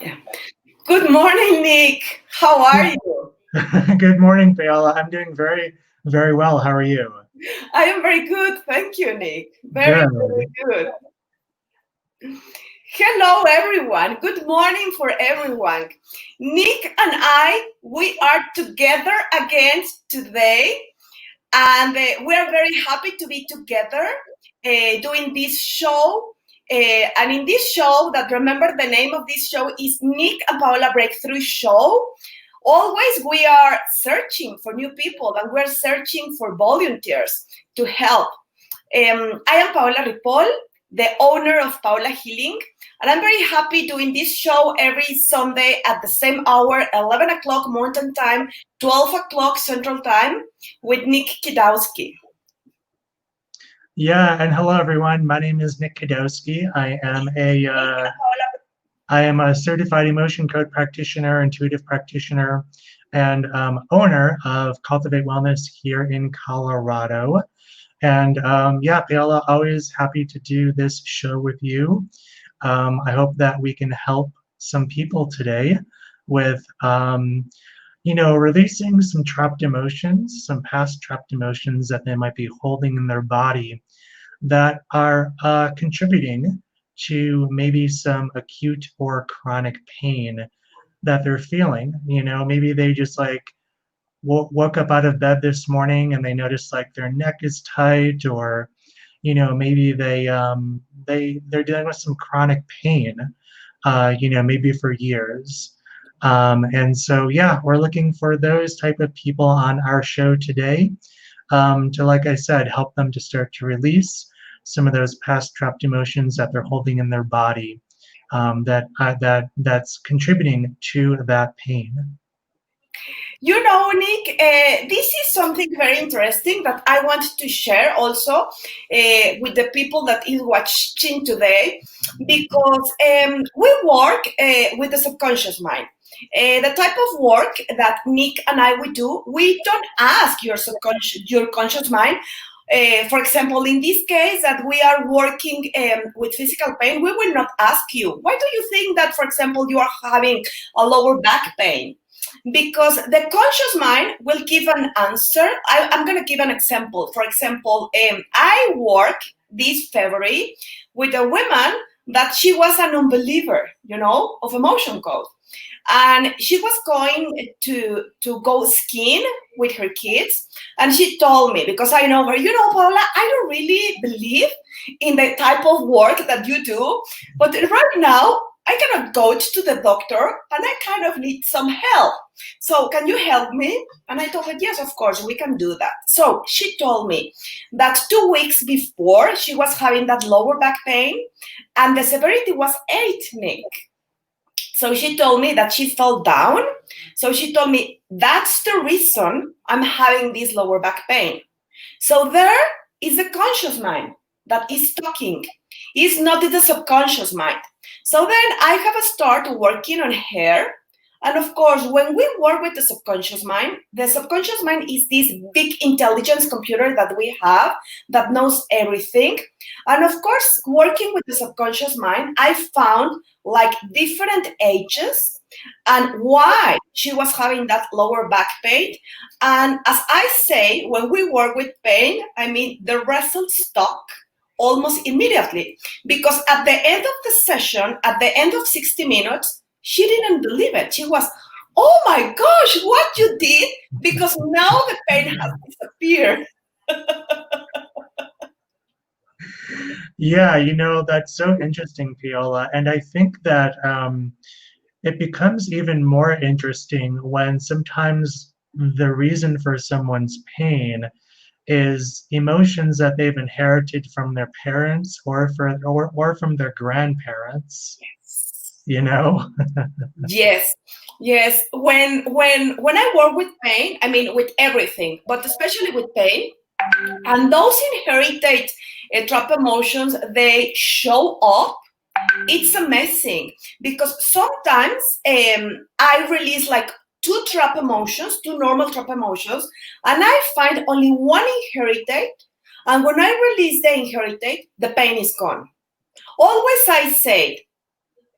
Yeah. Good morning, Nick. How are you? Good morning, Paola. I'm doing very, very well. How are you? I am very good. Thank you, Nick. Very, very Good. good. Hello, everyone. Good morning for everyone. Nick and we are together again today, and we are very happy to be together doing this show. And in this show, that remember the name of this show is Nick and Paola Breakthrough Show. Always we are searching for new people and we're searching for volunteers to help. I am Paola Ripoll, the owner of Paola Healing, and I'm very happy doing this show every Sunday at the same hour, 11 o'clock Mountain Time, 12 o'clock Central Time, with Nick Kidawski. Yeah, and hello everyone. My name is Nick Kidawski. I am a certified emotion code practitioner, intuitive practitioner, and owner of Cultivate Wellness here in Colorado. And yeah, Paola, always happy to do this show with you. I hope that we can help some people today with releasing some trapped emotions, some past trapped emotions that they might be holding in their body that are contributing to maybe some acute or chronic pain that they're feeling. Maybe they just like woke up out of bed this morning and they notice like their neck is tight, or maybe they're dealing with some chronic pain, maybe for years. And so, yeah, we're looking for those type of people on our show today, to, like I said, help them to start to release some of those past trapped emotions that they're holding in their body, that's contributing to that pain. You know, Nick, this is something very interesting that I want to share also with the people that is watching today, because we work with the subconscious mind. The type of work that Nick and I we do, we don't ask your conscious mind. For example, in this case, that we are working with physical pain, we will not ask you, why do you think that, for example, you are having a lower back pain? Because the conscious mind will give an answer. I'm going to give an example. For example, I work this February with a woman that she was an unbeliever, of emotion code. And she was going to go skiing with her kids. And she told me, because I know her, Paula, I don't really believe in the type of work that you do. But right now, I cannot go to the doctor and I kind of need some help. So can you help me? And I told her, yes, of course, we can do that. So she told me that 2 weeks before she was having that lower back pain and the severity was 8, Nick. So she told me that she fell down. So she told me, that's the reason I'm having this lower back pain. So there is the conscious mind that is talking. It's not the subconscious mind. So then I have started working on her. And of course, when we work with the subconscious mind is this big intelligence computer that we have that knows everything. And of course, working with the subconscious mind, I found like different ages and why she was having that lower back pain. And as I say, when we work with pain, I mean, the results talk almost immediately, because at the end of the session, at the end of 60 minutes, she didn't believe it. She was, oh my gosh, what you did, because now the pain has disappeared. Yeah, that's so interesting, Paola. And I think that it becomes even more interesting when sometimes the reason for someone's pain is emotions that they've inherited from their parents or from their grandparents, you know? Yes, yes. When I work with pain, I mean with everything, but especially with pain, and those inherited trap emotions, they show up. It's amazing because sometimes I release like two normal trap emotions, and I find only one inherited. And when I release the inherited, the pain is gone. Always I say,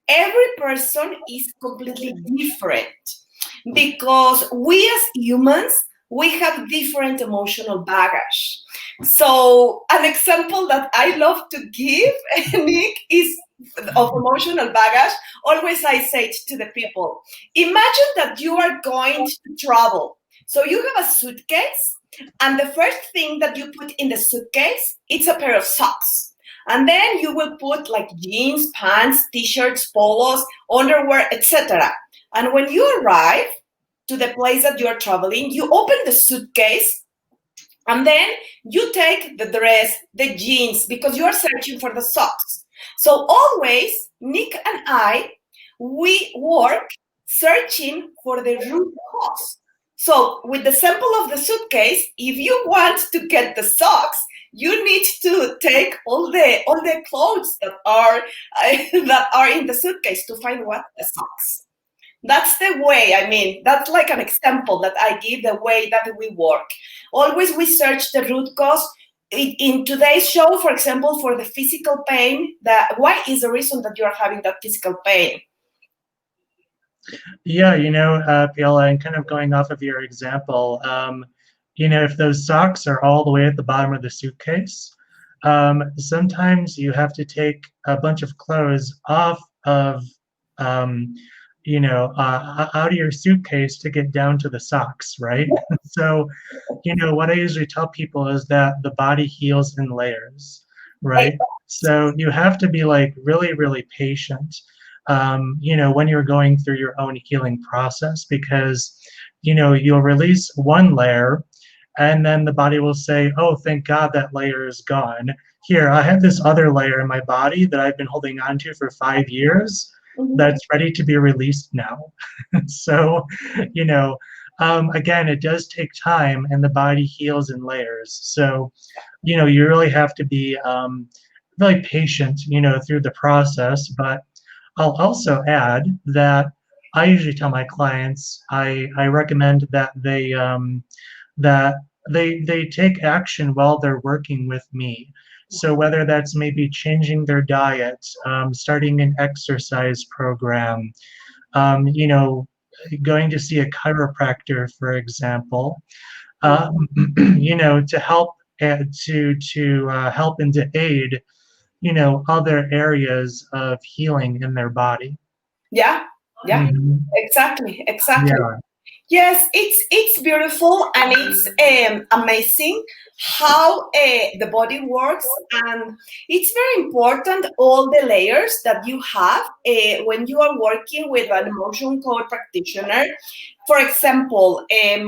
every person is completely different because we as humans, we have different emotional baggage. So an example that I love to give, Nick, is of emotional baggage. Always I say it to the people, imagine that you are going to travel. So you have a suitcase, and the first thing that you put in the suitcase, it's a pair of socks. And then you will put like jeans, pants, t-shirts, polos, underwear, etc. And when you arrive to the place that you are traveling, you open the suitcase and then you take the dress, the jeans, because you are searching for the socks. So always, Nick and I, we work searching for the root cause. So with the sample of the suitcase, if you want to get the socks, you need to take all the clothes that are that are in the suitcase to find what the socks. That's the way, I mean, that's like an example that I give, the way that we work. Always we search the root cause. In today's show, for example, for the physical pain, why is the reason that you are having that physical pain? Yeah, Paola, and kind of going off of your example, if those socks are all the way at the bottom of the suitcase, sometimes you have to take a bunch of clothes off of, um, out of your suitcase to get down to the socks, right? So, what I usually tell people is that the body heals in layers, right? So you have to be like really, really patient, when you're going through your own healing process, because, you'll release one layer and then the body will say, oh, thank God that layer is gone. Here, I have this other layer in my body that I've been holding on to for 5 years that's ready to be released now. So, again, it does take time and the body heals in layers. So, you really have to be really patient, through the process. But I'll also add that I usually tell my clients I recommend that they take action while they're working with me. So whether that's maybe changing their diet, starting an exercise program, you know, going to see a chiropractor, for example, um, to help to help and to aid, other areas of healing in their body. Yeah, yeah, Mhm. exactly, exactly. Yeah. Yes, it's beautiful and it's amazing how the body works, and it's very important all the layers that you have when you are working with an emotion code practitioner. For example,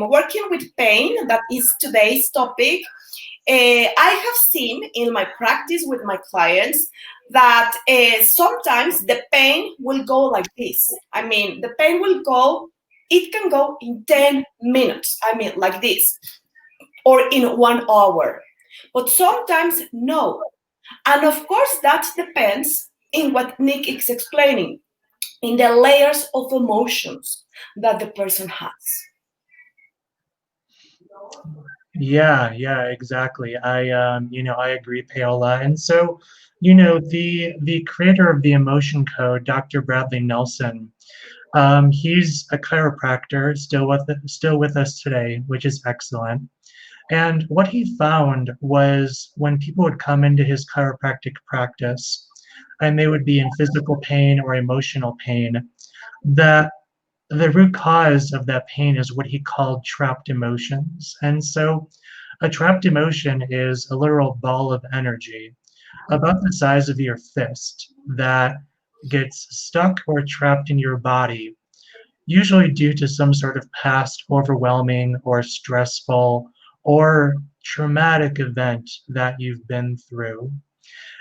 working with pain, that is today's topic. I have seen in my practice with my clients that sometimes the pain will go like this. I mean, the pain will go, it can go in 10 minutes. I mean, like this, or in 1 hour. But sometimes no. And of course, that depends in what Nick is explaining, in the layers of emotions that the person has. Yeah, exactly. I agree, Paola. And so, the creator of the emotion code, Dr. Bradley Nelson, he's a chiropractor, still with us today, which is excellent. And what he found was when people would come into his chiropractic practice and they would be in physical pain or emotional pain, that the root cause of that pain is what he called trapped emotions. And so a trapped emotion is a literal ball of energy about the size of your fist that gets stuck or trapped in your body, usually due to some sort of past overwhelming or stressful or traumatic event that you've been through.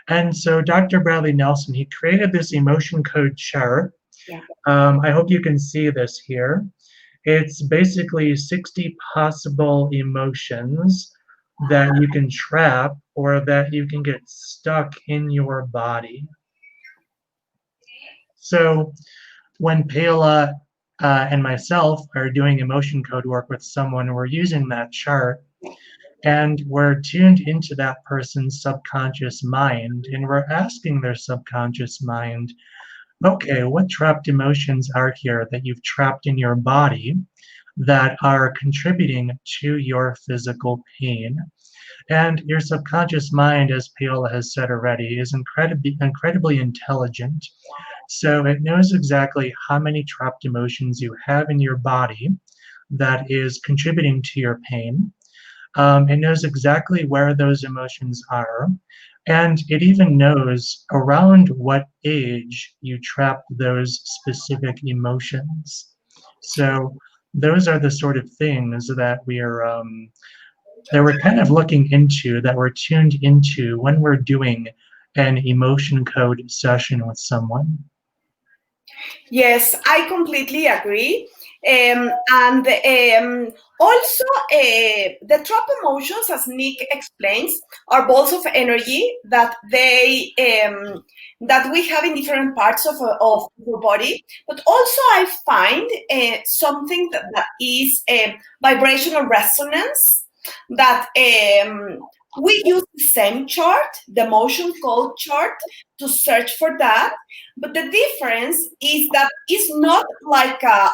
And so Dr. Bradley Nelson, he created this emotion code chart. Yeah. I hope you can see this here. It's basically 60 possible emotions that you can trap or that you can get stuck in your body. So when Paola and myself are doing emotion code work with someone, we're using that chart and we're tuned into that person's subconscious mind and we're asking their subconscious mind, Okay, what trapped emotions are here that you've trapped in your body that are contributing to your physical pain? And your subconscious mind, as Paola has said already, is incredibly intelligent. So it knows exactly how many trapped emotions you have in your body that is contributing to your pain. It knows exactly where those emotions are. And it even knows around what age you trap those specific emotions. So those are the sort of things that we're kind of looking into, that we're tuned into when we're doing an emotion code session with someone. Yes, I completely agree. And also, the trap emotions, as Nick explains, are balls of energy that we have in different parts of our body. But also, I find something that is vibrational resonance that we use the same chart, the emotion code chart, to search for that, but the difference is that it's not like a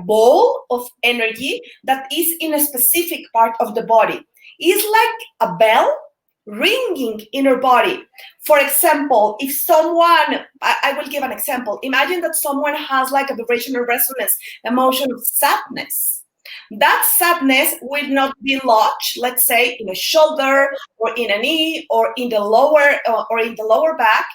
ball of energy that is in a specific part of the body. It's like a bell ringing in your body. For example, if someone, I will give an example. Imagine that someone has like a vibrational resonance emotion of sadness. That sadness will not be lodged, let's say, in a shoulder or in a knee or in the lower back.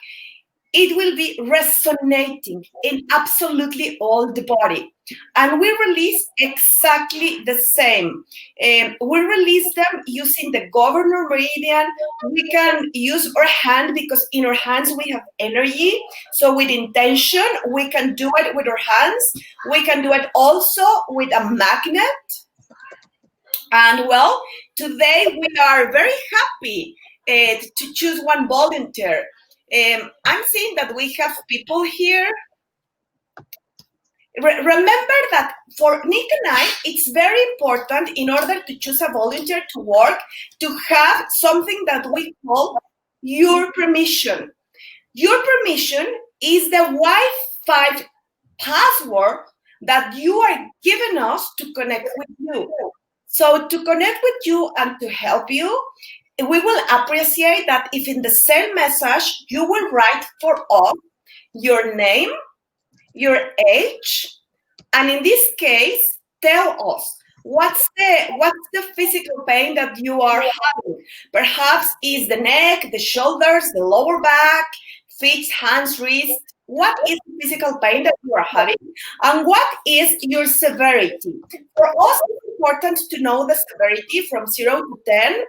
It will be resonating in absolutely all the body. And we release exactly the same. We release them using the governor meridian. We can use our hand because in our hands we have energy. So with intention, we can do it with our hands. We can do it also with a magnet. And well, today we are very happy to choose one volunteer. I'm seeing that we have people here. Remember that for Nick and I, it's very important in order to choose a volunteer to work to have something that we call your permission. Your permission is the Wi-Fi password that you are giving us to connect with you. So to connect with you and to help you, we will appreciate that if in the same message you will write for us your name, your age, and in this case, tell us what's the physical pain that you are having. Perhaps is the neck, the shoulders, the lower back, feet, hands, wrists. What is the physical pain that you are having, and what is your severity? For us, it's important to know the severity from 0 to 10.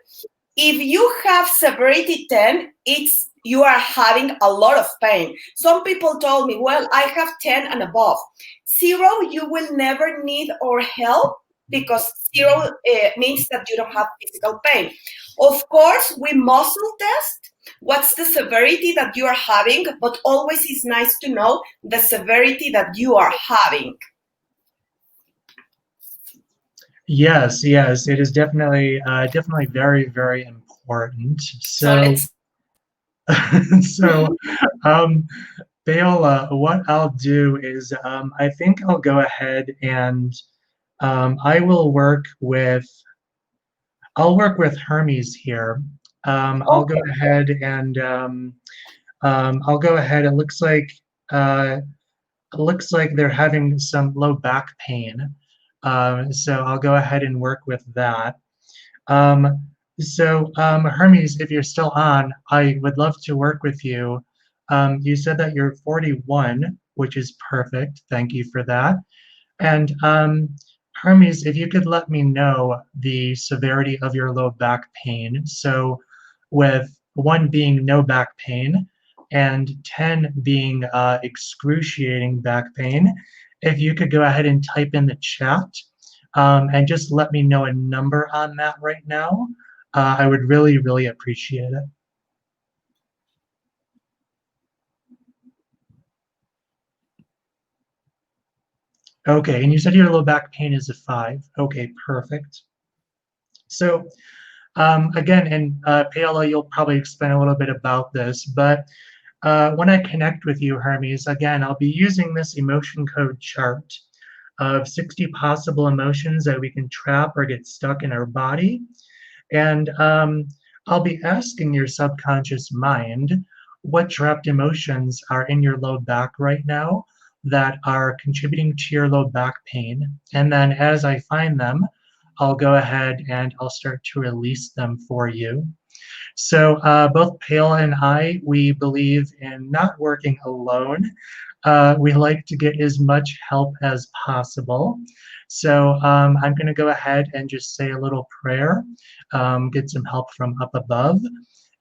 If you have severity 10, it's you are having a lot of pain. Some people told me, well, I have 10 and above. 0, you will never need our help because 0 means that you don't have physical pain. Of course, we muscle test what's the severity that you are having, but always it's nice to know the severity that you are having. Yes, yes, it is definitely very, very important. So So, let's. so, um, Paola, what I'll do is I think I'll go ahead and I will I'll work with Hermes here. I'll go Okay. ahead and I'll go ahead. Uh, it looks like they're having some low back pain. So I'll go ahead and work with that. Hermes, if you're still on, I would love to work with you. You said that you're 41, which is perfect. Thank you for that. And Hermes, if you could let me know the severity of your low back pain. So, with 1 being no back pain and 10 being excruciating back pain, if you could go ahead and type in the chat and just let me know a number on that right now, I would really, really appreciate it. Okay, and you said your low back pain is a 5. Okay, perfect. So, again, and Paola, you'll probably explain a little bit about this, but when I connect with you, Hermes, again, I'll be using this emotion code chart of 60 possible emotions that we can trap or get stuck in our body. And I'll be asking your subconscious mind what trapped emotions are in your low back right now that are contributing to your low back pain. And then as I find them, I'll go ahead and I'll start to release them for you. So both Paola and I, we believe in not working alone. We like to get as much help as possible. So I'm going to go ahead and just say a little prayer, get some help from up above.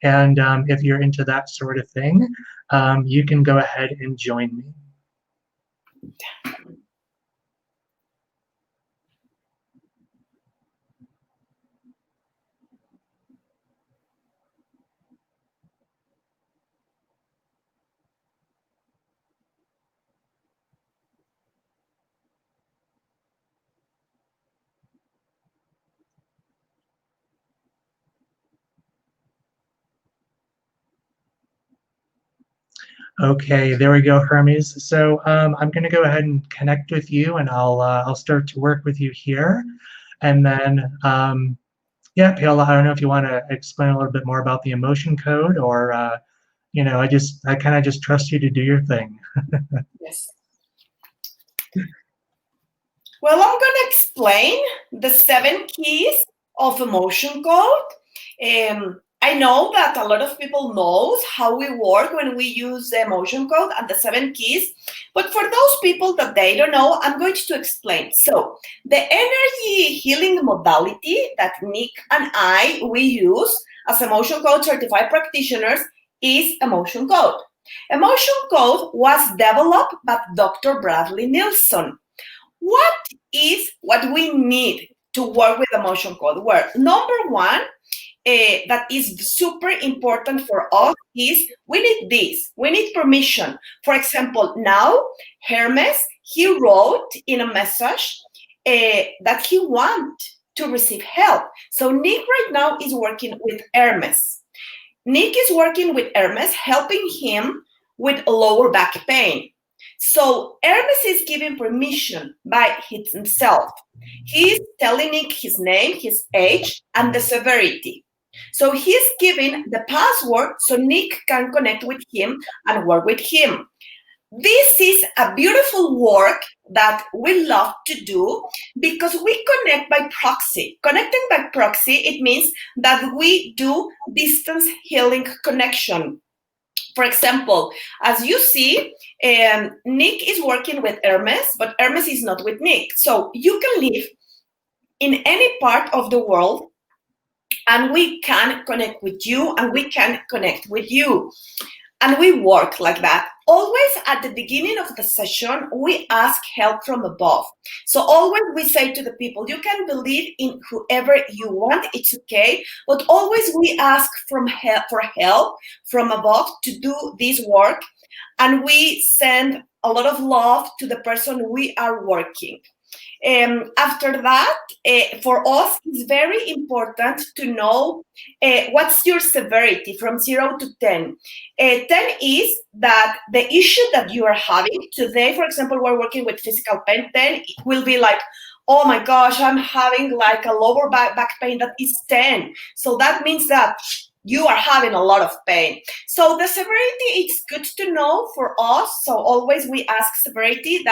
And if you're into that sort of thing, you can go ahead and join me. Okay, there we go, Hermes. So I'm going to go ahead and connect with you, and I'll start to work with you here, and then yeah, Paola, I don't know if you want to explain a little bit more about the emotion code, or I kind of just trust you to do your thing. Yes. Well, I'm going to explain the 7 keys of emotion code. I know that a lot of people knows how we work when we use the emotion code and the 7 keys, but for those people that they don't know, I'm going to explain. So the energy healing modality that Nick and we use as emotion code certified practitioners is emotion code. Emotion code was developed by Dr. Bradley Nilsson. What we need to work with emotion code? Well, number one, that is super important for us is we need this. We need permission. For example, now Hermes, he wrote in a message that he wants to receive help. So Nick right now is working with Hermes. Nick is working with Hermes, helping him with lower back pain. So Hermes is giving permission by himself. He's telling Nick his name, his age, and the severity. So he's giving the password so Nick can connect with him and work with him. This is a beautiful work that we love to do because we connect by proxy. Connecting by proxy, it means that we do distance healing connection. For example, as you see, Nick is working with Hermes, but Hermes is not with Nick. So you can live in any part of the world and we can connect with you and we can connect with you. And we work like that. Always at the beginning of the session, we ask help from above. So always we say to the people, you can believe in whoever you want, it's okay. But always we ask for help from above to do this work. And we send a lot of love to the person we are working. After that, for us, it's very important to know what's your severity from 0 to 10. 10 is that the issue that you are having today, for example, we're working with physical pain. 10 it will be like, oh my gosh, I'm having like a lower back pain that is 10. So that means that you are having a lot of pain. So the severity, it's good to know for us. So always we ask severity.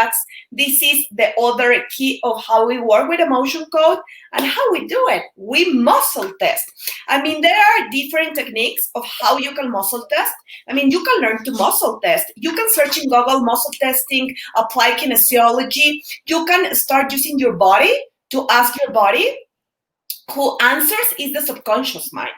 This is the other key of how we work with emotion code and how we do it. We muscle test. I mean, there are different techniques of how you can muscle test. I mean, you can learn to muscle test. You can search in Google muscle testing, apply kinesiology. You can start using your body to ask your body. Who answers is the subconscious mind.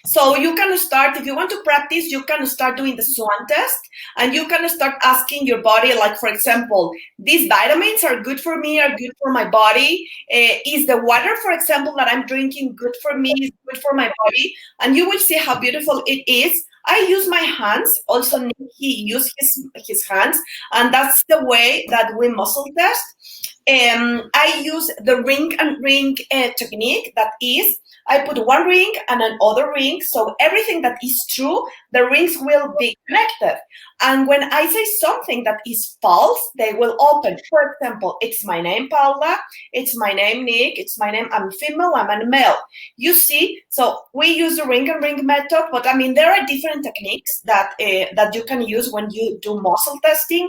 So you can start, if you want to practice, you can start doing the SWAN test and you can start asking your body, like, for example, these vitamins are good for me, are good for my body. Is the water, for example, that I'm drinking good for me, is good for my body? And you will see how beautiful it is. I use my hands. Also, Nick, he uses his hands. And that's the way that we muscle test. I use the ring and ring technique. That is, I put one ring and another ring, so everything that is true, the rings will be connected. And when I say something that is false, they will open. For example, it's my name, Paola. It's my name, Nick. It's my name. I'm female. I'm a male. You see, so we use the ring and ring method, but I mean, there are different techniques that that you can use when you do muscle testing.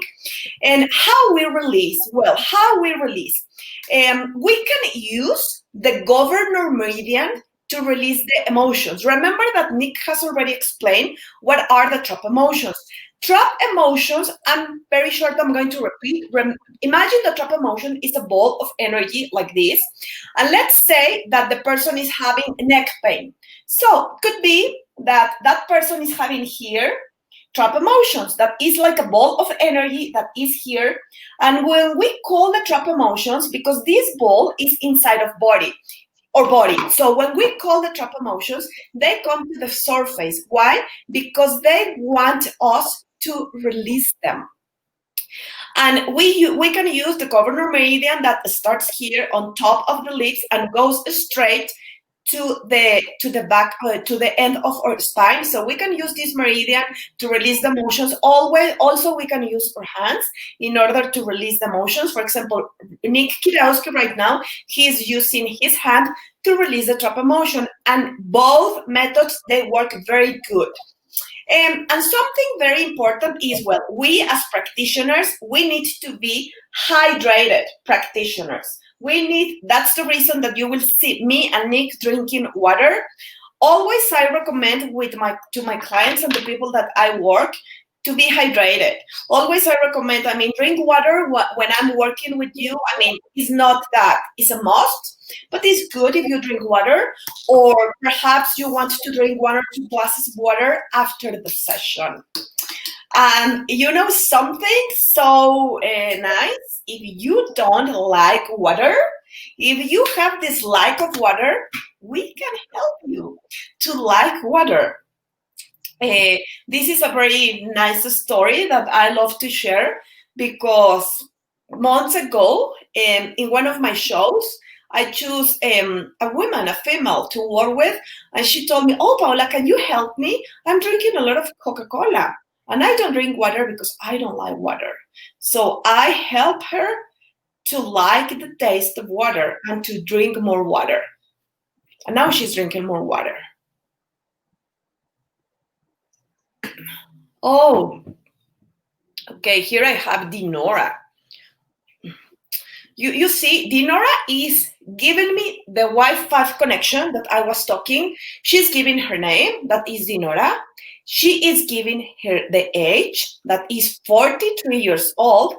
And how we release? Well, how we release? We can use the governor meridian to release the emotions. Remember that Nick has already explained what are the trap emotions. Trap emotions, I'm very short, I'm going to repeat. Imagine the trap emotion is a ball of energy like this. And let's say that the person is having neck pain. So could be that that person is having here trap emotions that is like a ball of energy that is here. And when we call the trap emotions, because this ball is inside of body or body, so when we call the trap emotions, they come to the surface. Why? Because they want us to release them. And we can use the governor meridian that starts here on top of the lips and goes straight to the back to the end of our spine. So we can use this meridian to release the emotions. Always, also we can use our hands in order to release the emotions. For example, Nick Kidawski right now, he's using his hand to release the trap emotion, and both methods, they work very good. And something very important is, well, we as practitioners, we need to be hydrated practitioners. That's the reason that you will see me and Nick drinking water. Always I recommend to my clients and the people that I work to be hydrated. Always I recommend, I mean, drink water when I'm working with you. I mean, it's not that it's a must, but it's good if you drink water, or perhaps you want to drink 1 or 2 glasses of water after the session. And you know something so nice, if you don't like water, if you have dislike of water, we can help you to like water. This is a very nice story that I love to share, because months ago, in one of my shows, I chose a woman, a female, to work with, and she told me, "Oh, Paola, can you help me? I'm drinking a lot of Coca-Cola, and I don't drink water because I don't like water." So I help her to like the taste of water and to drink more water. And now she's drinking more water. Oh, okay, here I have Dinora. You see, Dinora is giving me the Wi-Fi connection that I was talking. She's giving her name, that is Dinora. She is giving her the age, that is 43 years old.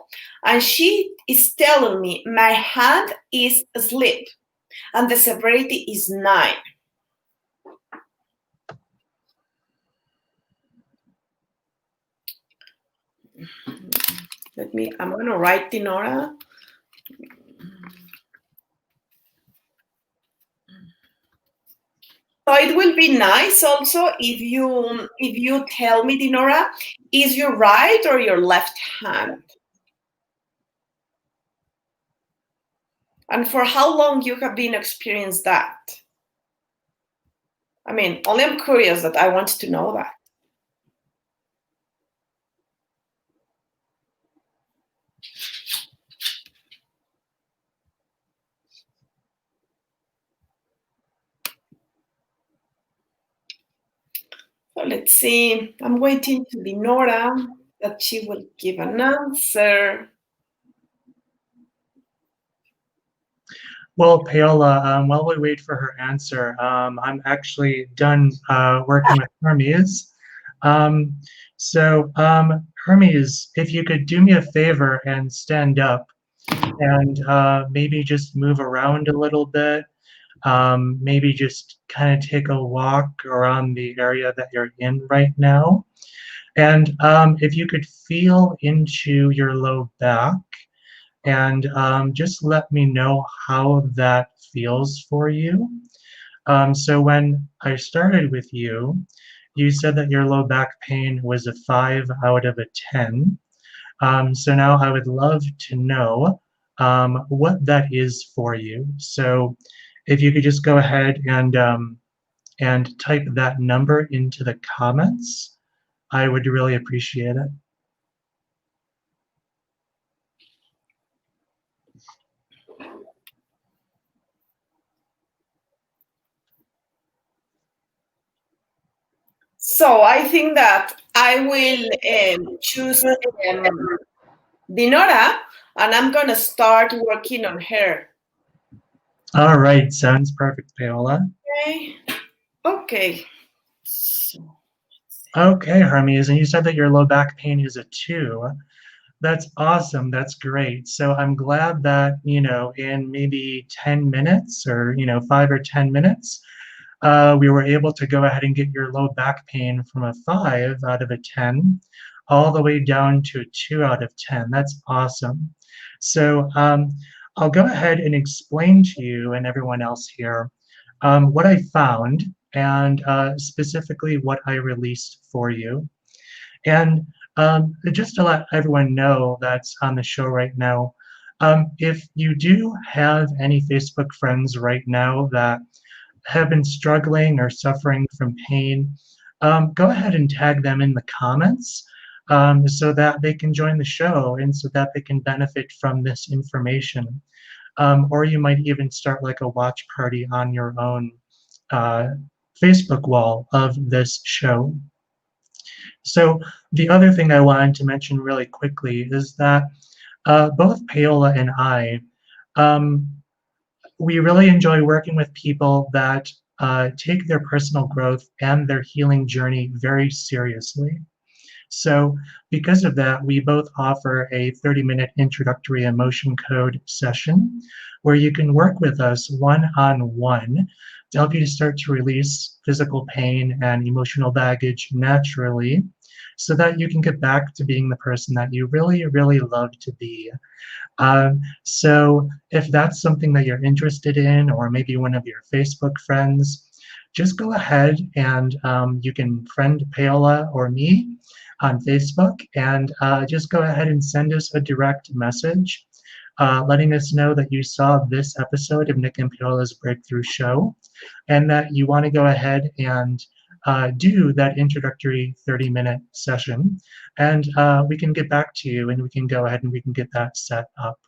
And she is telling me my hand is asleep and the severity is 9. I'm going to write Dinora. So it will be nice also if you tell me, Dinora, is your right or your left hand? And for how long you have been experiencing that? I mean, only I'm curious that I want to know that. So let's see. I'm waiting to Dinora that she will give an answer. Well, Paola, while we wait for her answer, I'm actually done working with Hermes. So Hermes, if you could do me a favor and stand up and maybe just move around a little bit, maybe just kind of take a walk around the area that you're in right now. And if you could feel into your low back, and just let me know how that feels for you. So when I started with you, you said that your low back pain was a 5 out of a 10. So now I would love to know what that is for you. So if you could just go ahead and type that number into the comments, I would really appreciate it. So I think that I will choose Dinora, and I'm gonna start working on her. All right, sounds perfect, Paola. Okay. Okay. So, Okay, Hermes, and you said that your low back pain is a 2. That's awesome. That's great. So I'm glad that, in maybe 10 minutes or, 5 or 10 minutes, we were able to go ahead and get your low back pain from a 5 out of a 10 all the way down to a 2 out of 10. That's awesome. So I'll go ahead and explain to you and everyone else here what I found and specifically what I released for you. And just to let everyone know that's on the show right now, if you do have any Facebook friends right now that have been struggling or suffering from pain, go ahead and tag them in the comments so that they can join the show and so that they can benefit from this information. Or you might even start like a watch party on your own uh, Facebook wall of this show. So the other thing I wanted to mention really quickly is that both Paola and I, um, we really enjoy working with people that take their personal growth and their healing journey very seriously. So because of that, we both offer a 30-minute introductory emotion code session where you can work with us one-on-one to help you to start to release physical pain and emotional baggage naturally so that you can get back to being the person that you really, really love to be. So if that's something that you're interested in, or maybe one of your Facebook friends, just go ahead and you can friend Paola or me on Facebook and just go ahead and send us a direct message letting us know that you saw this episode of Nick and Paola's Breakthrough Show and that you want to go ahead and do that introductory 30-minute session. And we can get back to you and we can go ahead and we can get that set up.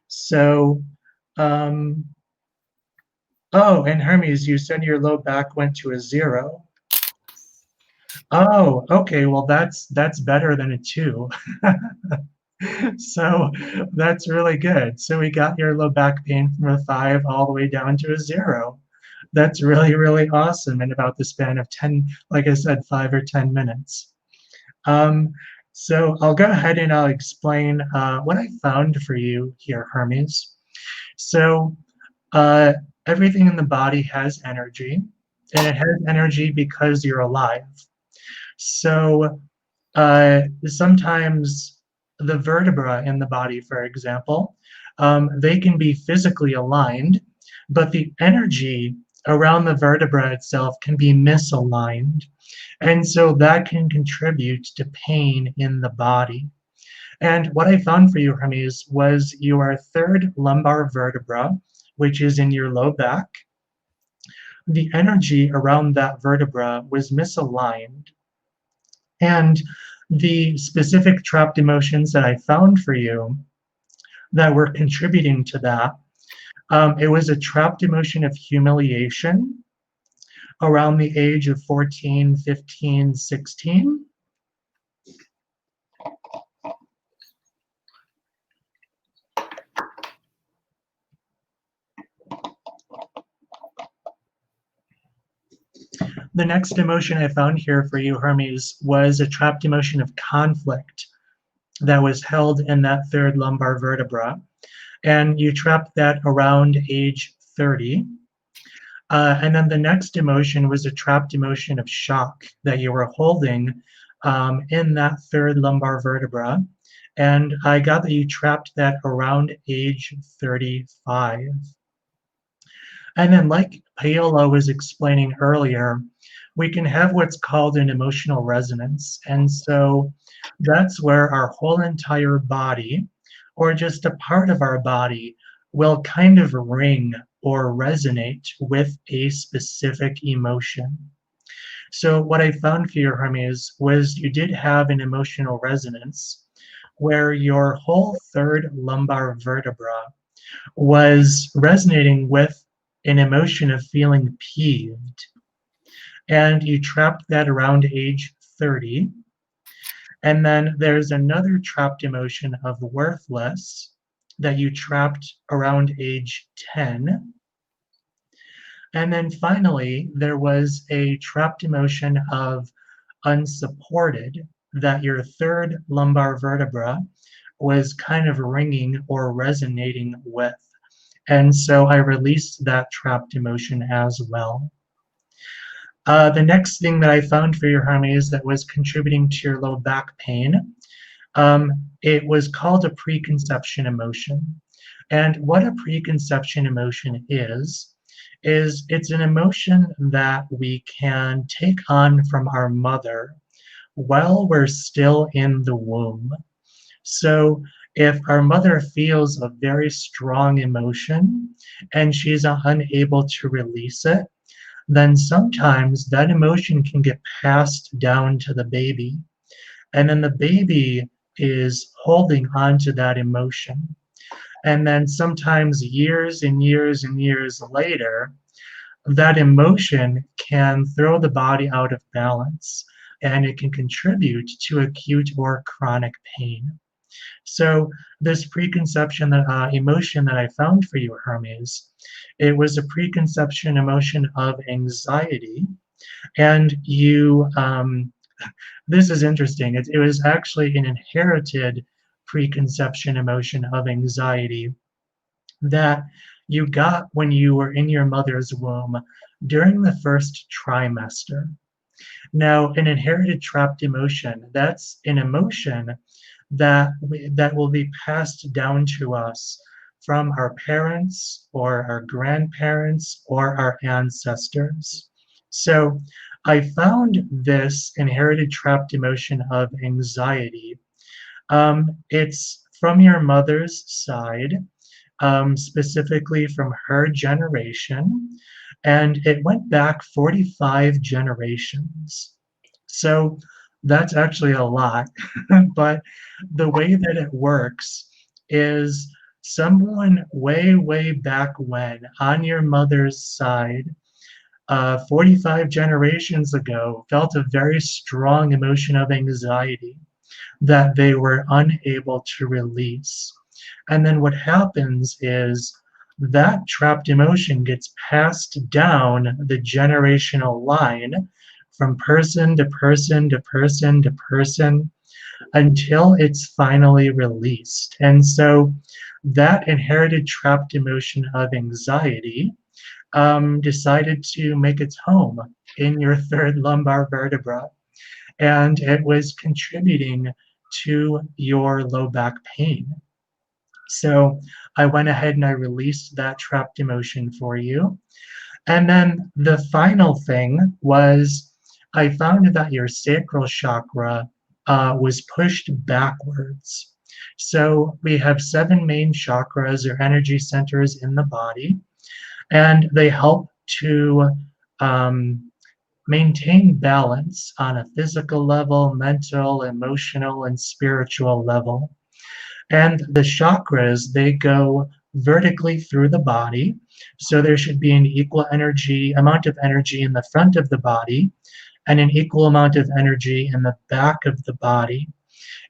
So, oh, and Hermes, you said your low back went to a 0. Oh, okay. Well, that's better than a 2. So that's really good. So we got your low back pain from a 5 all the way down to a 0. That's really, really awesome in about the span of 10, like I said, 5 or 10 minutes. So I'll go ahead and I'll explain what I found for you here, Hermes. So everything in the body has energy, and it has energy because you're alive. So sometimes the vertebra in the body, for example, they can be physically aligned, but the energy around the vertebra itself can be misaligned. And so that can contribute to pain in the body. And what I found for you, Hermes, was your third lumbar vertebra, which is in your low back. The energy around that vertebra was misaligned. And the specific trapped emotions that I found for you that were contributing to that, it was a trapped emotion of humiliation around the age of 14, 15, 16. The next emotion I found here for you, Hermes, was a trapped emotion of conflict that was held in that third lumbar vertebra. And you trapped that around age 30. And then the next emotion was a trapped emotion of shock that you were holding in that third lumbar vertebra. And I got that you trapped that around age 35. And then, like Paola was explaining earlier, we can have what's called an emotional resonance. And so that's where our whole entire body or just a part of our body will kind of ring or resonate with a specific emotion. So, what I found for you, Hermes, was you did have an emotional resonance where your whole third lumbar vertebra was resonating with an emotion of feeling peeved. And you trapped that around age 30. And then there's another trapped emotion of worthless that you trapped around age 10. And then finally, there was a trapped emotion of unsupported that your third lumbar vertebra was kind of ringing or resonating with. And so I released that trapped emotion as well. The next thing that I found for your Hermes that was contributing to your low back pain, it was called a preconception emotion. And what a preconception emotion is it's an emotion that we can take on from our mother while we're still in the womb. So if our mother feels a very strong emotion and she's unable to release it, then sometimes that emotion can get passed down to the baby. And then the baby is holding on to that emotion. And then sometimes years and years and years later, that emotion can throw the body out of balance and it can contribute to acute or chronic pain. So this preconception that emotion that I found for you, Hermes, it was a preconception emotion of anxiety, and you. This is interesting. It was actually an inherited preconception emotion of anxiety that you got when you were in your mother's womb during the first trimester. Now, an inherited trapped emotion, that's an emotion that will be passed down to us from our parents or our grandparents or our ancestors. So I found this inherited trapped emotion of anxiety. It's from your mother's side, specifically from her generation, and it went back 45 generations. So that's actually a lot, but the way that it works is someone way, way back when on your mother's side, 45 generations ago, felt a very strong emotion of anxiety that they were unable to release. And then what happens is that trapped emotion gets passed down the generational line from person to person to person to person until it's finally released. And so that inherited trapped emotion of anxiety decided to make its home in your third lumbar vertebra, and it was contributing to your low back pain. So I went ahead and I released that trapped emotion for you. And then the final thing was I found that your sacral chakra was pushed backwards. So we have seven main chakras or energy centers in the body, and they help to um, maintain balance on a physical level, mental, emotional, and spiritual level. And the chakras, they go vertically through the body. So there should be an equal energy, amount of energy in the front of the body and an equal amount of energy in the back of the body.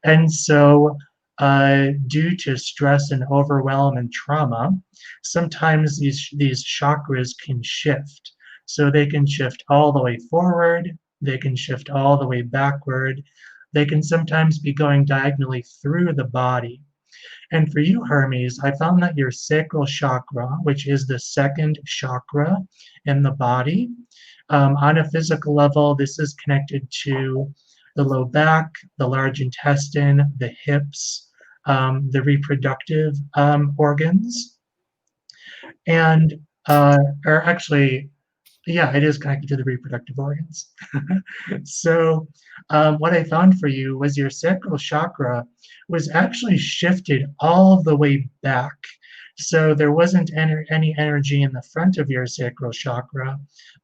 And so, due to stress and overwhelm and trauma, sometimes these chakras can shift. So they can shift all the way forward, they can shift all the way backward, they can sometimes be going diagonally through the body. And for you, Hermes, I found that your sacral chakra, which is the second chakra in the body, on a physical level, this is connected to the low back, the large intestine, the hips, the reproductive organs, and or actually Yeah, it is connected to the reproductive organs. So, what I found for you was your sacral chakra was actually shifted all the way back. So there wasn't any energy in the front of your sacral chakra,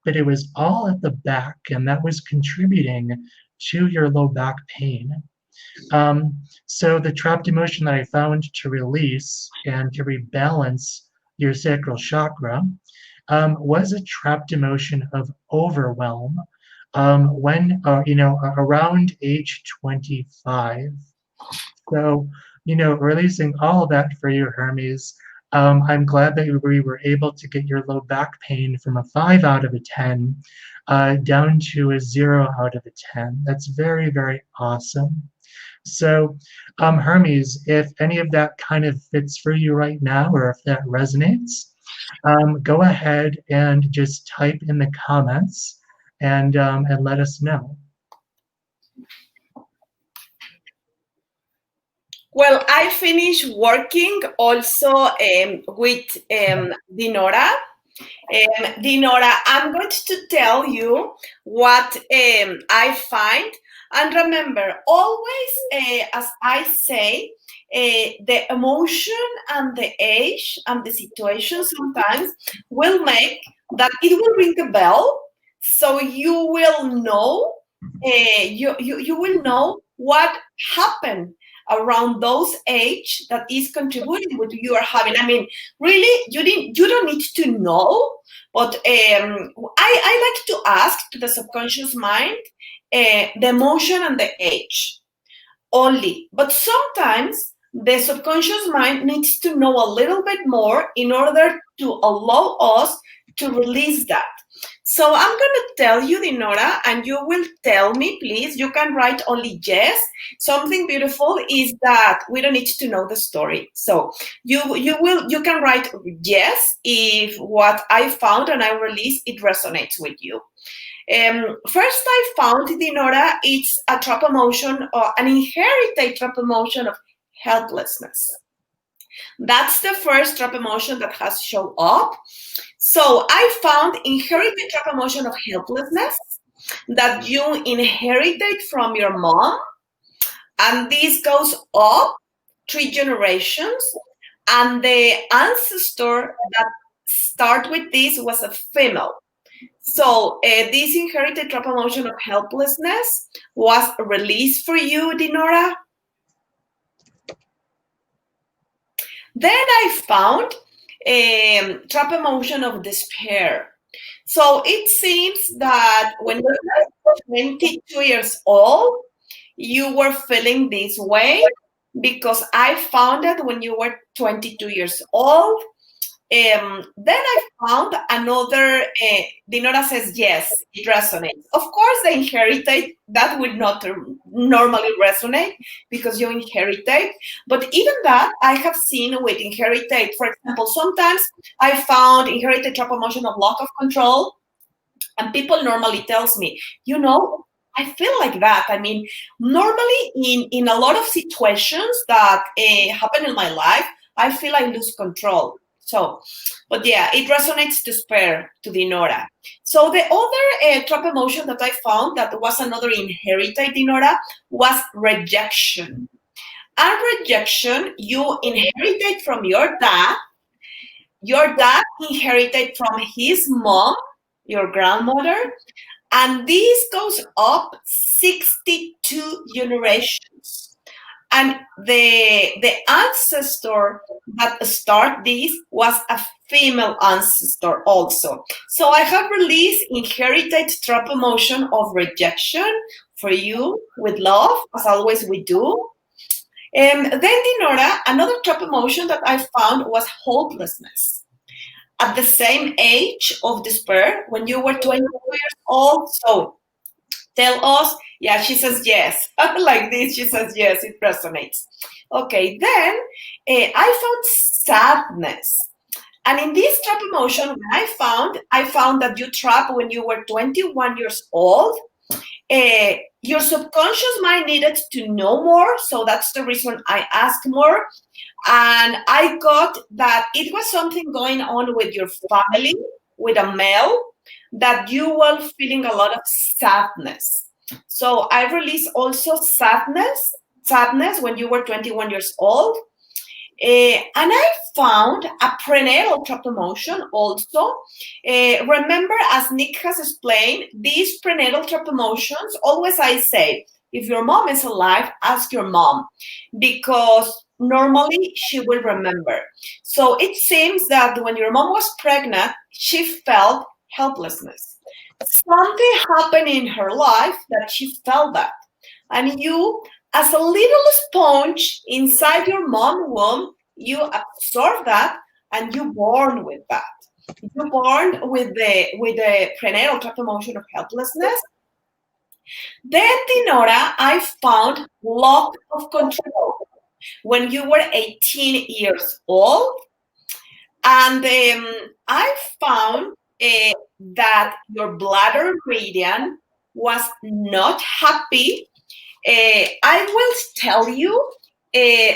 but it was all at the back, and that was contributing to your low back pain. So the trapped emotion that I found to release and to rebalance your sacral chakra was a trapped emotion of overwhelm when, around age 25. So, releasing all of that for you, Hermes. I'm glad that we were able to get your low back pain from a 5 out of a 10 down to a 0 out of a 10. That's very, very awesome. So, Hermes, if any of that kind of fits for you right now, or if that resonates, go ahead and just type in the comments and let us know. Well, I finished working also with Dinora. Dinora, I'm going to tell you what I find. And remember, always, as I say, the emotion and the age and the situation sometimes will make that it will ring a bell. So you will know, you will know what happened around those age that is contributing what you are having. I mean, really, you don't need to know, but I like to ask to the subconscious mind the emotion and the age only. But sometimes the subconscious mind needs to know a little bit more in order to allow us to release that. So I'm going to tell you, Dinora, and you will tell me, please. You can write only yes. Something beautiful is that we don't need to know the story. So you can write yes if what I found and I release it resonates with you. First, I found, Dinora, it's a trap emotion or an inherited trap emotion of helplessness. That's the first trap emotion that has shown up. So I found inherited trap emotion of helplessness that you inherited from your mom, and this goes up 3 generations, and the ancestor that start with this was a female. So this inherited trap emotion of helplessness was released for you, Dinora. Then I found a trap emotion of despair. So it seems that when you were 22 years old, you were feeling this way because I found that when you were 22 years old. Then I found another, Dinora says, yes, it resonates. Of course, the inherited, that would not normally resonate because you inherited. But even that, I have seen with inherited. For example, sometimes I found inherited trap emotion of lack of control. And people normally tells me, I feel like that. I mean, normally in a lot of situations that happen in my life, I feel I lose control. So, but yeah, it resonates to spare to Dinora. So the other trap emotion that I found that was another inherited Dinora was rejection. And rejection, you inherited from your dad. Your dad inherited from his mom, your grandmother, and this goes up 62 generations. And the ancestor that started this was a female ancestor also. So I have released inherited trap emotion of rejection for you with love, as always we do. Then, Dinora, another trap emotion that I found was hopelessness. At the same age of despair, when you were 22 years old, so tell us, yeah, she says yes. Like this, she says yes, it resonates. Okay, then I found sadness. And in this trap emotion, when I found that you trap when you were 21 years old. Your subconscious mind needed to know more, so that's the reason I asked more. And I got that it was something going on with your family, with a male, that you were feeling a lot of sadness. So I released also sadness when you were 21 years old. And I found a prenatal trapped emotion also. Remember, as Nick has explained, these prenatal trapped emotions, always I say, if your mom is alive, ask your mom, because normally she will remember. So it seems that when your mom was pregnant, she felt helplessness. Something happened in her life that she felt that. And you, as a little sponge inside your mom womb, you absorb that and you born with that. You born with the prenatal trapped emotion of helplessness. Then, Dinora, I found lack of control when you were 18 years old. And I found that your bladder meridian was not happy. I will tell you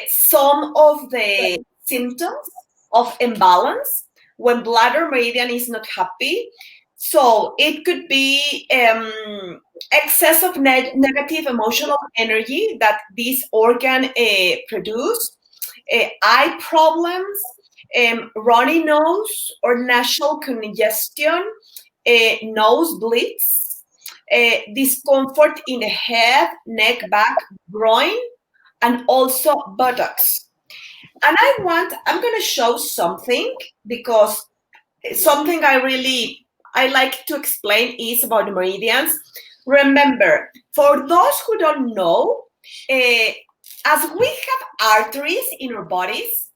some of the symptoms of imbalance when bladder meridian is not happy. So it could be excess of negative emotional energy that this organ produce, eye problems, runny nose or nasal congestion, nosebleeds, discomfort in the head, neck, back, groin, and also buttocks. And I'm going to show something, because something I like to explain is about the meridians. Remember, for those who don't know, as we have arteries in our bodies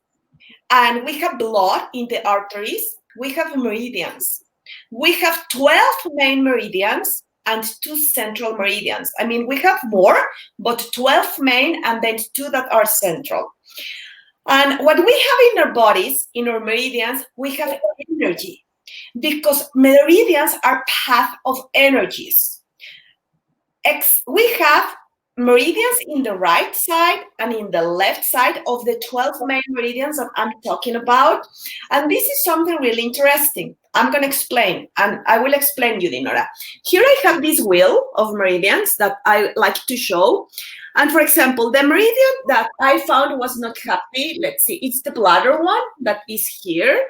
and we have blood in the arteries, we have meridians. We have 12 main meridians and 2 central meridians. I mean, we have more, but 12 main and then 2 that are central. And what we have in our bodies, in our meridians, we have energy, because meridians are path of energies. We have meridians in the right side and in the left side of the 12 main meridians that I'm talking about. And this is something really interesting. I'm going to explain, and I will explain you, Dinora. Here I have this wheel of meridians that I like to show. And for example, the meridian that I found was not happy, let's see, it's the bladder one that is here.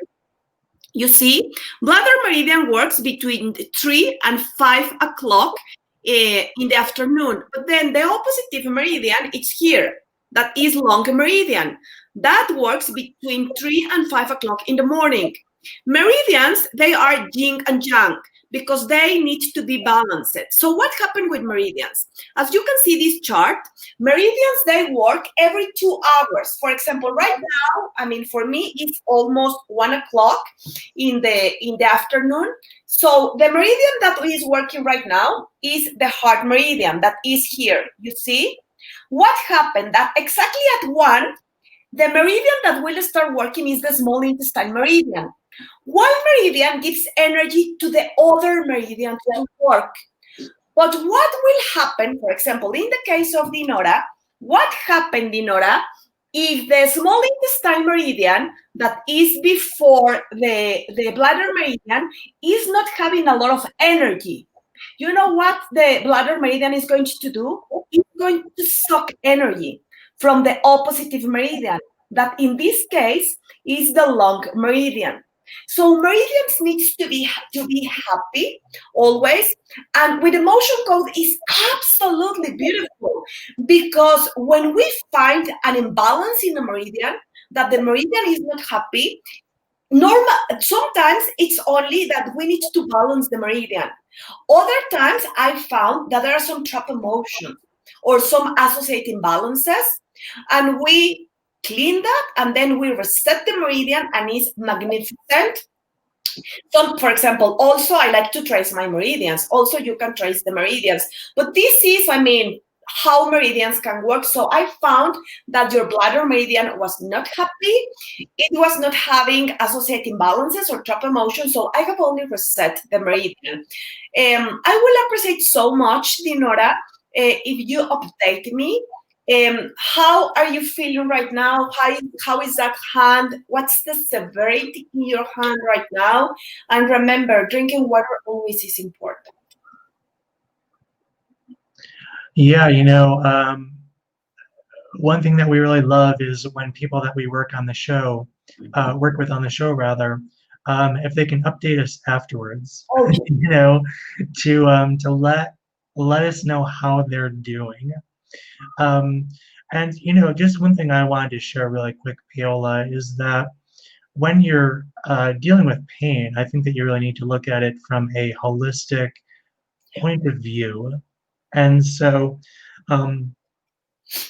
You see, bladder meridian works between 3 and 5 o'clock in the afternoon. But then the opposite meridian, it's here. That is long meridian. That works between 3 and 5 o'clock in the morning. Meridians, they are yin and yang, because they need to be balanced. So what happened with meridians? As you can see this chart, meridians, they work every 2 hours. For example, right now, I mean, for me, it's almost 1 o'clock in the afternoon. So the meridian that is working right now is the heart meridian that is here. You see? What happened? That exactly at 1, the meridian that will start working is the small intestine meridian. One meridian gives energy to the other meridian to work. But what will happen, for example, in the case of Dinora, what happened, Dinora, if the small intestine meridian that is before the bladder meridian is not having a lot of energy? You know what the bladder meridian is going to do? It's going to suck energy from the opposite meridian, that in this case is the long meridian. So meridians needs to be happy always, and with emotion code is absolutely beautiful, because when we find an imbalance in the meridian, that the meridian is not happy, sometimes it's only that we need to balance the meridian. Other times I found that there are some trap emotions or some associated imbalances, and we clean that, and then we reset the meridian, and it's magnificent. So, for example, also I like to trace my meridians. Also, you can trace the meridians. But this is, I mean, how meridians can work. So I found that your bladder meridian was not happy. It was not having associated imbalances or trap emotions. So I have only reset the meridian. I will appreciate so much, Dinora, if you update me How are you feeling right now? How is that hand? What's the severity in your hand right now? And remember, drinking water always is important. Yeah, one thing that we really love is when people that we work on the show, work with on the show rather, if they can update us afterwards, Oh, to let us know how they're doing. Um, and just one thing I wanted to share really quick, Paola, is that when you're dealing with pain, I think that you really need to look at it from a holistic point of view. And so, um,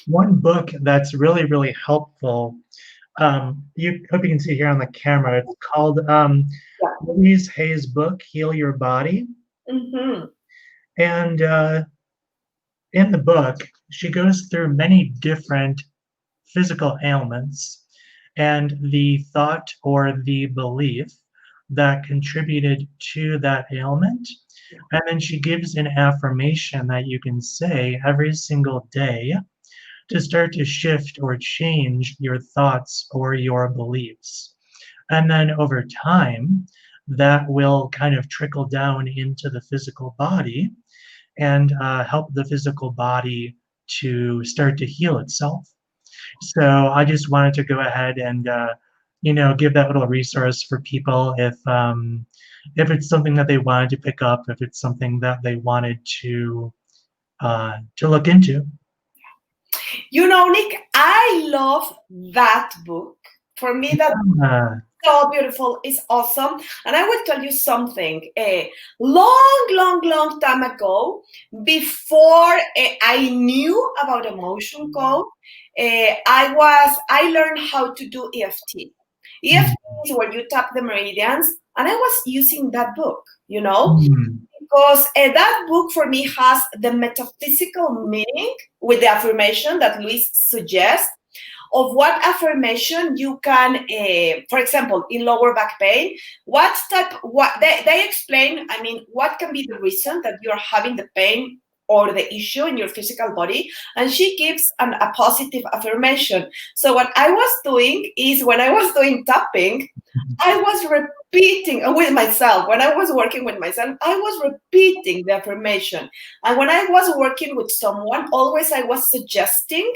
one book that's really, really helpful, you hope you can see here on the camera, it's called yeah. Louise Hay's book, Heal Your Body. Mm-hmm. And in the book, she goes through many different physical ailments and the thought or the belief that contributed to that ailment. And then she gives an affirmation that you can say every single day to start to shift or change your thoughts or your beliefs. And then over time, that will kind of trickle down into the physical body and help the physical body to start to heal itself. So I just wanted to go ahead and give that little resource for people if it's something that they wanted to pick up, if it's something that they wanted to look into. Nick, I love that book. For me, that Uh, so beautiful. It's awesome. And I will tell you something. A long time before I knew about emotion code, I learned how to do EFT. EFT is where you tap the meridians, and I was using that book, because that book for me has the metaphysical meaning with the affirmation that Luis suggests of what affirmation you can, for example, in lower back pain, what they explain, what can be the reason that you're having the pain or the issue in your physical body, and she gives a positive affirmation. So what I was doing is when I was doing tapping, I was repeating with myself. When I was working with myself, I was repeating the affirmation. And when I was working with someone, always I was suggesting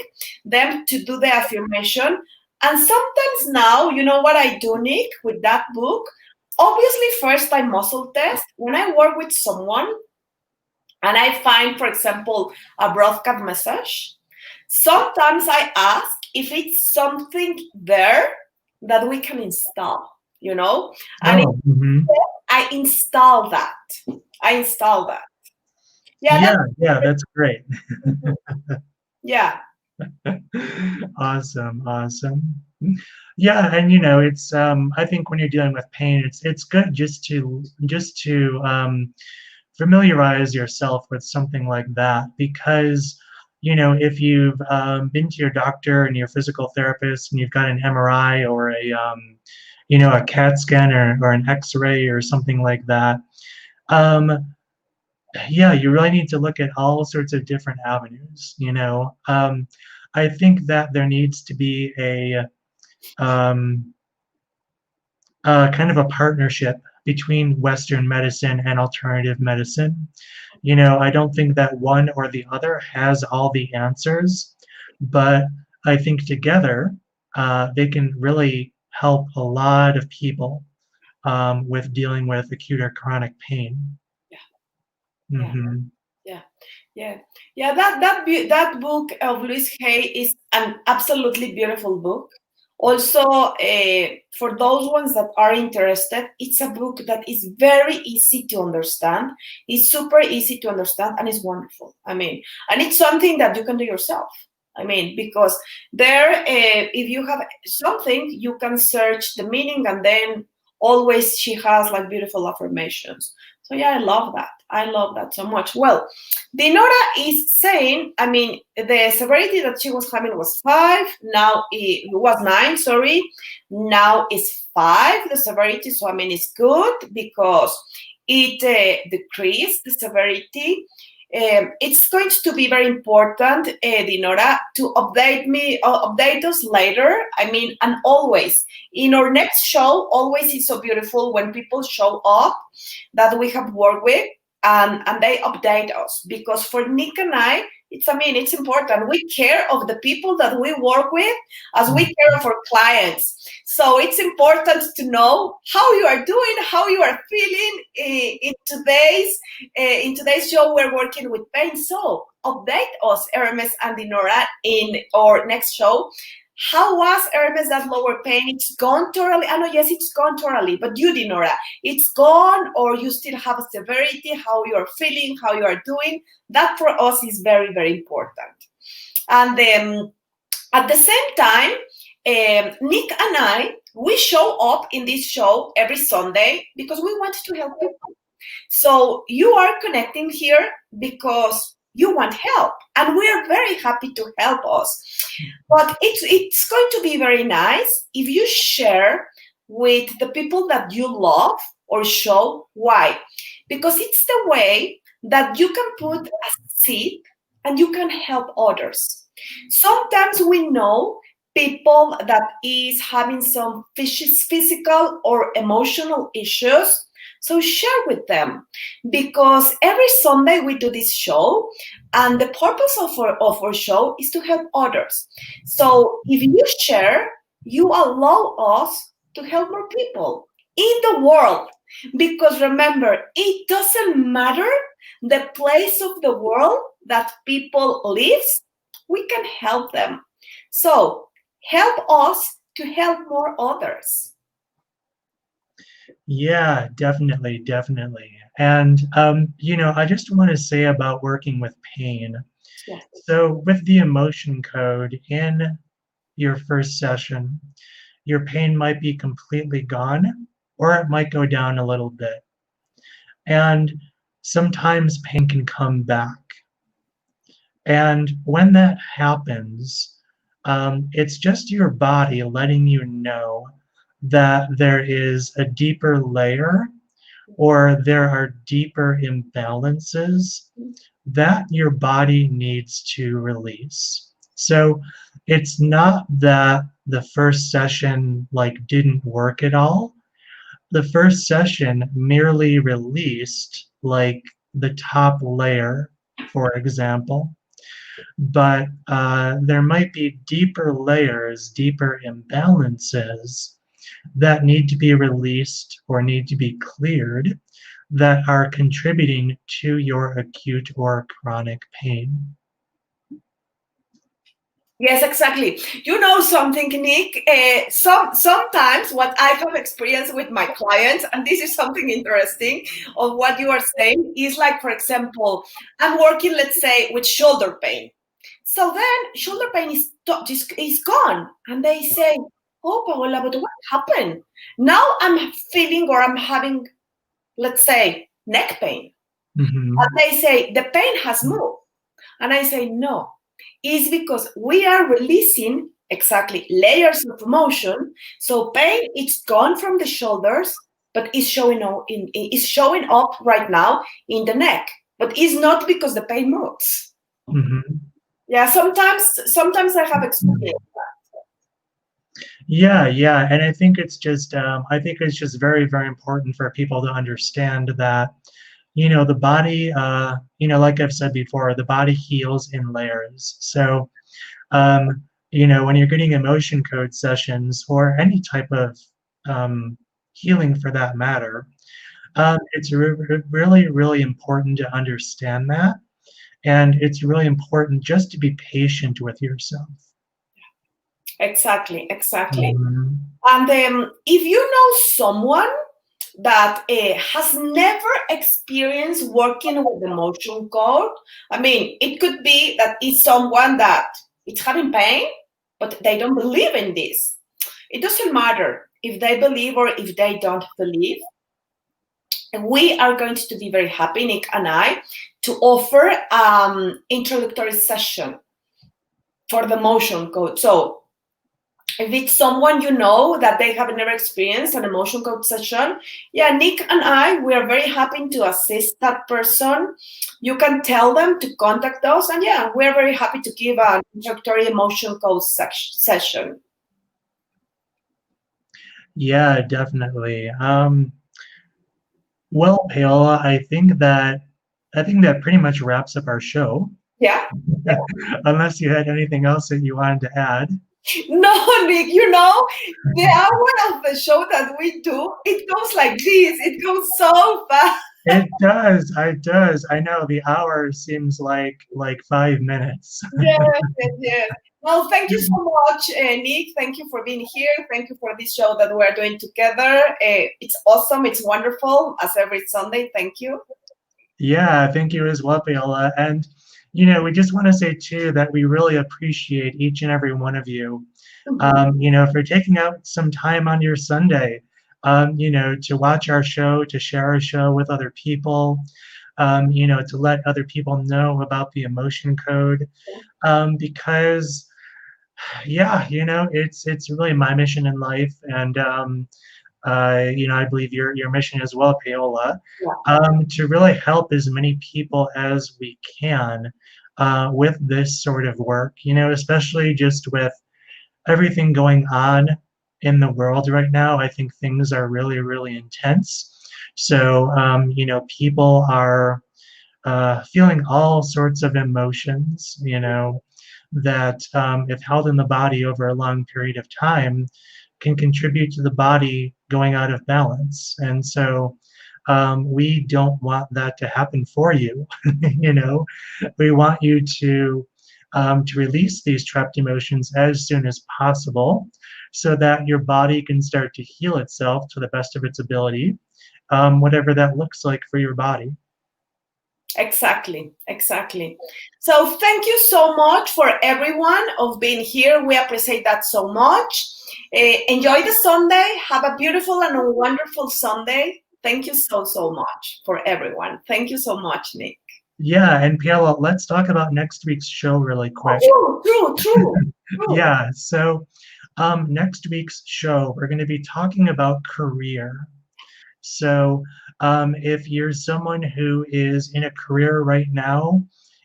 them to do the affirmation. And sometimes now, you know what I do, Nick, with that book? Obviously, first I muscle test. When I work with someone and I find, for example, a broadcast massage, sometimes I ask if it's something there that we can install, and I install that. Yeah, yeah, that's great. yeah. Awesome. Yeah, and it's I think when you're dealing with pain, it's good just to familiarize yourself with something like that, because if you've been to your doctor and your physical therapist and you've got an MRI or a CAT scan or an X-ray or something like that, yeah, you really need to look at all sorts of different avenues. I think that there needs to be um, kind of a partnership between Western medicine and alternative medicine. I don't think that one or the other has all the answers, but I think together they can really help a lot of people with dealing with acute or chronic pain. Yeah. Mm-hmm. Yeah. That book of Louise Hay is an absolutely beautiful book. Also, for those ones that are interested, it's a book that is very easy to understand. It's super easy to understand, and it's wonderful. And it's something that you can do yourself. Because there, if you have something, you can search the meaning, and then always she has like beautiful affirmations. So yeah, I love that so much. Well, Dinora is saying, the severity that she was having was 5. Now it was 9, sorry. Now it's 5, the severity. So, it's good because it decreased the severity. it's going to be very important, Dinora, to update us later. I mean, and always in our next show, always is so beautiful when people show up that we have worked with, and they update us, because for Nick and I, it's important. We care of the people that we work with as we care of our clients. So it's important to know how you are doing, how you are feeling in today's show. We're working with pain. So update us, Hermes and Dinora, in our next show. How was, Hermes, that lower pain? It's gone totally. I know, yes, it's gone totally. But you, Dinora, it's gone, or you still have a severity, how you're feeling, how you are doing. That for us is very, very important. And at the same time, Nick and I, we show up in this show every Sunday because we want to help people. So you are connecting here because you want help, and we are very happy to help us. But it's going to be very nice if you share with the people that you love or show why. Because it's the way that you can put a seed and you can help others. Sometimes we know people that is having some physical or emotional issues. So share with them, because every Sunday we do this show, and the purpose of our show is to help others. So if you share, you allow us to help more people in the world. Because remember, it doesn't matter the place of the world that people live, we can help them. So help us to help more others. Yeah, definitely. And, I just want to say about working with pain. Yes. So with the emotion code in your first session, your pain might be completely gone, or it might go down a little bit. And sometimes pain can come back. And when that happens, it's just your body letting you know that there is a deeper layer, or there are deeper imbalances that your body needs to release. So it's not that the first session didn't work at all. The first session merely released the top layer, for example, but there might be deeper layers, deeper imbalances that need to be released or need to be cleared that are contributing to your acute or chronic pain. Yes, exactly. You know something, Nick? Sometimes what I have experienced with my clients, and this is something interesting of what you are saying, is like, for example, I'm working, let's say, with shoulder pain. So then shoulder pain is gone. And they say, oh, Paola, but what happened? Now I'm feeling, or I'm having, let's say, neck pain. Mm-hmm. And they say, the pain has moved. And I say, no, it's because we are releasing exactly layers of emotion. So pain, it's gone from the shoulders, but it's showing up right now in the neck. But it's not because the pain moves. Mm-hmm. Yeah, sometimes I have experienced that. Yeah, and I think it's just very, very important for people to understand that the body, like I've said before, the body heals in layers. So when you're getting emotion code sessions or any type of healing for that matter, it's really, really important to understand that. And it's really important just to be patient with yourself. Exactly. Mm-hmm. And if you know someone that has never experienced working with the emotion code, I mean, it could be that it's someone that is having pain, but they don't believe in this. It doesn't matter if they believe or if they don't believe. We are going to be very happy, Nick and I, to offer introductory session for the emotion code. So If it's someone you know that they have never experienced an emotion coach session, yeah, Nick and I, we are very happy to assist that person. You can tell them to contact us, and yeah, we're very happy to give an introductory emotion coach session. Yeah, definitely. Well, Paola, I think that pretty much wraps up our show. Yeah. Unless you had anything else that you wanted to add. No, Nick, the hour of the show that we do, it goes like this. It goes so fast. It does. It does. I know the hour seems like 5 minutes. Yes, yes, yes. Well, thank you so much, Nick. Thank you for being here. Thank you for this show that we're doing together. It's awesome. It's wonderful, as every Sunday. Thank you. Yeah, thank you as well, Paola. And we just want to say too that we really appreciate each and every one of you. For taking out some time on your Sunday, to watch our show, to share our show with other people, to let other people know about the emotion code, because yeah, it's really my mission in life, and I believe your mission as well, Paola, Yeah. to really help as many people as we can with this sort of work. Especially just with everything going on in the world right now. I think things are really, really intense. So, people are feeling all sorts of emotions, that if held in the body over a long period of time, can contribute to the body going out of balance. And so we don't want that to happen for you. you know, we want you to release these trapped emotions as soon as possible so that your body can start to heal itself to the best of its ability, whatever that looks like for your body. Exactly, exactly. So thank you so much for everyone of being here. We appreciate that so much. Enjoy the Sunday. Have a beautiful and a wonderful Sunday. Thank you so, so much for everyone. Thank you so much, Nick. Yeah, and Paola, let's talk about next week's show really quick. Oh, true, true, true. Yeah, so next week's show, we're going to be talking about career. So if you're someone who is in a career right now,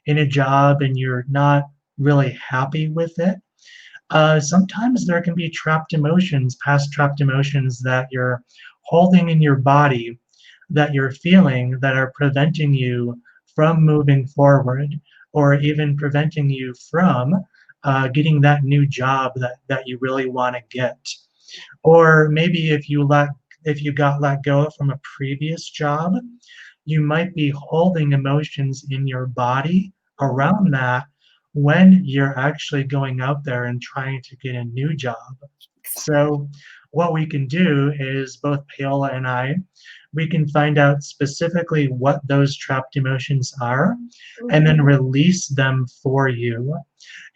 in a job, and you're not really happy with it, sometimes there can be trapped emotions, past trapped emotions that you're holding in your body, that you're feeling, that are preventing you from moving forward, or even preventing you from getting that new job that you really want to get. Or maybe if you got let go from a previous job, you might be holding emotions in your body around that when you're actually going out there and trying to get a new job. So what we can do is both Paola and I, we can find out specifically what those trapped emotions are and then release them for you.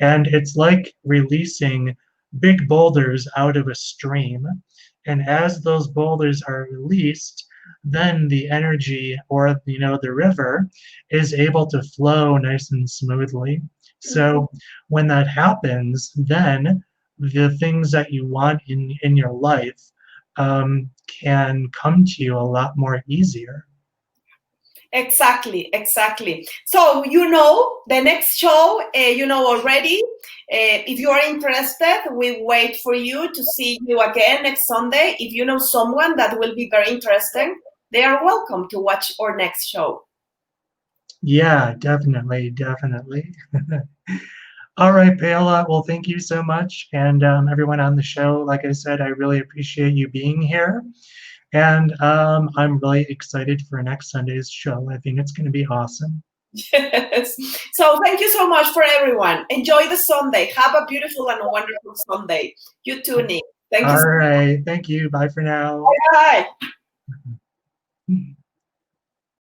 And it's like releasing big boulders out of a stream. And as those boulders are released, then the energy, or the river, is able to flow nice and smoothly. So when that happens, then the things that you want in your life can come to you a lot more easier. Exactly, exactly. So, the next show, already. If you are interested, we wait for you to see you again next Sunday. If you know someone that will be very interesting, they are welcome to watch our next show. Yeah, definitely, definitely. All right, Paola. Well, thank you so much. And everyone on the show, like I said, I really appreciate you being here. And I'm really excited for next Sunday's show. I think it's going to be awesome. Yes. So thank you so much for everyone. Enjoy the Sunday. Have a beautiful and a wonderful Sunday. You too, Nick. Thank you All so right. Thank you. Bye for now. much. Bye.